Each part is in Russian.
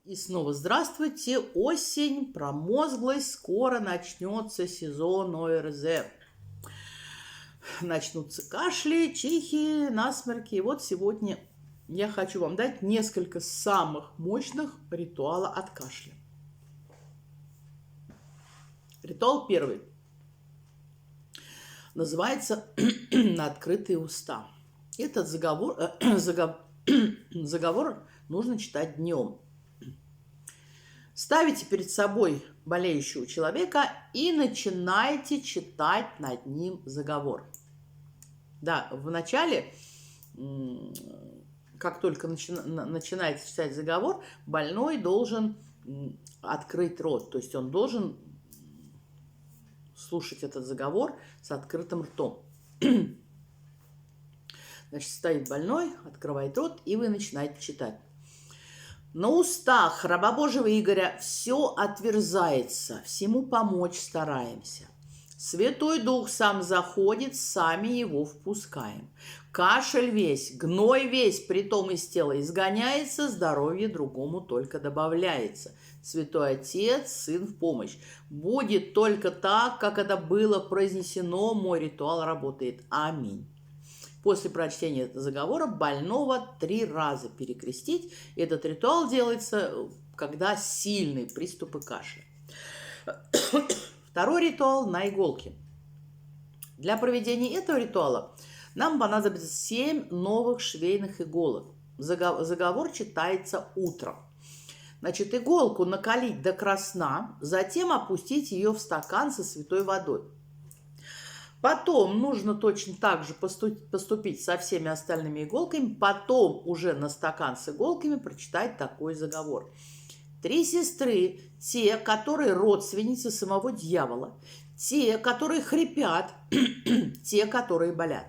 И снова здравствуйте. Осень, промозглость, скоро начнется сезон ОРЗ. Начнутся кашли, чихи, насморки. И вот сегодня я хочу вам дать несколько самых мощных ритуала от кашля. Ритуал первый. Называется «На открытые уста». Этот заговор нужно читать днем. Ставите перед собой болеющего человека и начинайте читать над ним заговор. Да, в начале, как только начинаете читать заговор, больной должен открыть рот. То есть он должен слушать этот заговор с открытым ртом. Значит, стоит больной, открывает рот, и вы начинаете читать. На устах раба Божьего Игоря все отверзается, всему помочь стараемся. Святой Дух сам заходит, сами его впускаем. Кашель весь, гной весь, притом из тела изгоняется, здоровье другому только добавляется. Святой Отец, Сын в помощь. Будет только так, как это было произнесено, мой ритуал работает. Аминь. После прочтения этого заговора больного 3 раза перекрестить. Этот ритуал делается, когда сильные приступы кашля. Второй ритуал на иголке. Для проведения этого ритуала нам понадобится 7 новых швейных иголок. Заговор читается утром. Значит, иголку накалить до красна, затем опустить ее в стакан со святой водой. Потом нужно точно так же поступить со всеми остальными иголками, потом уже на стакан с иголками прочитать такой заговор. 3 сестры, те, которые родственницы самого дьявола, те, которые хрипят, те, которые болят.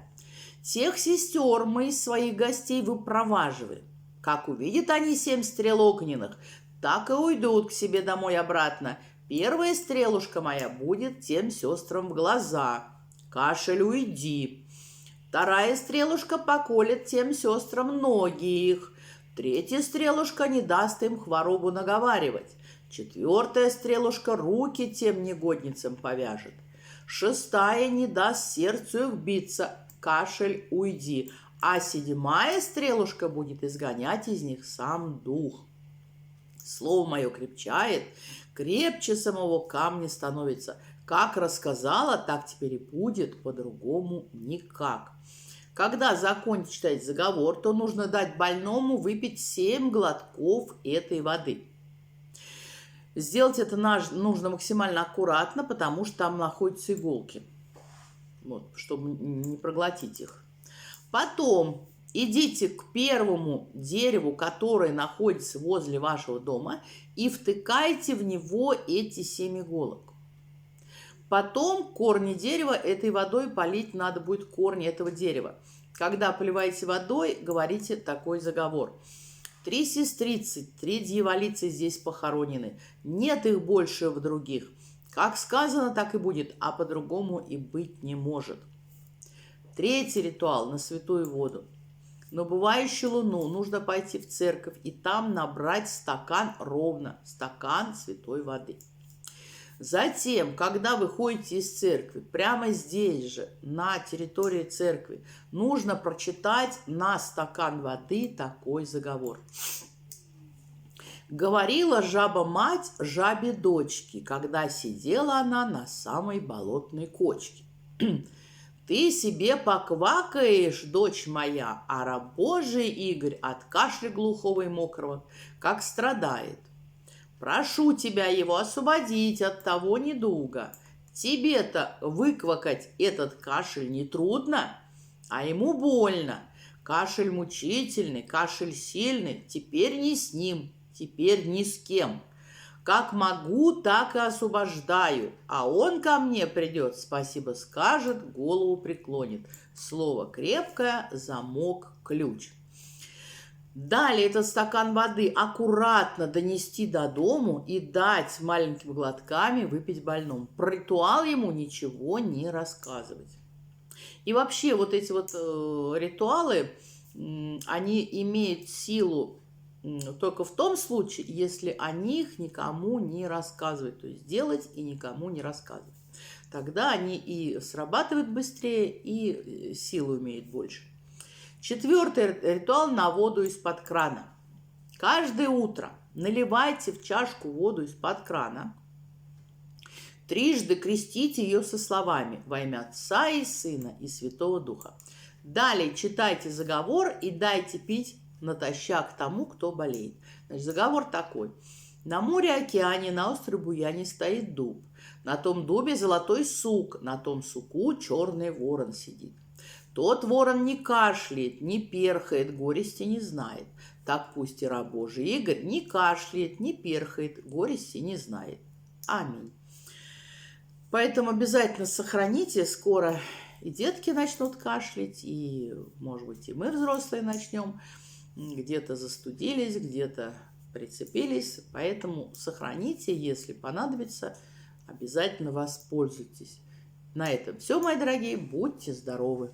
Тех сестер мы из своих гостей выпроваживаем. Как увидят они 7 стрел огненных, так и уйдут к себе домой обратно. Первая стрелушка моя будет тем сестрам в глаза. Кашель, уйди. Вторая стрелушка поколет тем сестрам ноги их. 3-я стрелушка не даст им хворобу наговаривать. 4-я стрелушка руки тем негодницам повяжет. 6-я не даст сердцу их биться. Кашель, уйди. А 7-я стрелушка будет изгонять из них сам дух. Слово мое крепчает, крепче самого камня становится. Как рассказала, так теперь и будет, по-другому никак. Когда закончить читать заговор, то нужно дать больному выпить 7 глотков этой воды. Сделать это нужно максимально аккуратно, потому что там находятся иголки, вот, чтобы не проглотить их. Потом идите к первому дереву, которое находится возле вашего дома, и втыкайте в него эти 7 иголок. Потом корни дерева этой водой полить надо будет корни этого дерева. Когда поливаете водой, говорите такой заговор. 3 сестрицы, 3 дьяволицы здесь похоронены. Нет их больше в других. Как сказано, так и будет, а по-другому и быть не может. 3-й ритуал на святую воду. На убывающую луну нужно пойти в церковь и там набрать стакан ровно, стакан святой воды. Затем, когда вы ходите из церкви, прямо здесь же, на территории церкви, нужно прочитать на стакан воды такой заговор. Говорила жаба-мать жабе дочке, когда сидела она на самой болотной кочке. Ты себе поквакаешь, дочь моя, а раб Божий Игорь от кашля глухого и мокрого, как страдает. Прошу тебя его освободить от того недуга. Тебе-то выквакать этот кашель нетрудно, а ему больно. Кашель мучительный, кашель сильный, теперь не с ним, теперь ни с кем. Как могу, так и освобождаю, а он ко мне придет, спасибо скажет, голову преклонит. Слово крепкое, замок, ключ. Далее этот стакан воды аккуратно донести до дому и дать маленькими глотками выпить больному. Про ритуал ему ничего не рассказывать. И вообще вот эти вот ритуалы, они имеют силу только в том случае, если о них никому не рассказывать, то есть делать и никому не рассказывать. Тогда они и срабатывают быстрее, и силы имеют больше. 4-й ритуал на воду из-под крана. Каждое утро наливайте в чашку воду из-под крана, трижды крестите ее со словами «Во имя Отца и Сына и Святого Духа». Далее читайте заговор и дайте пить натощак тому, кто болеет. Значит, заговор такой. На море-океане, на острове Буяне стоит дуб. На том дубе золотой сук, на том суку черный ворон сидит. Тот ворон не кашляет, не перхает, горести не знает. Так пусть и раб Божий Игорь не кашляет, не перхает, горести не знает. Аминь. Поэтому обязательно сохраните, скоро и детки начнут кашлять, и, может быть, и мы, взрослые, начнем. Где-то застудились, где-то прицепились. Поэтому сохраните, если понадобится, обязательно воспользуйтесь. На этом все, мои дорогие. Будьте здоровы!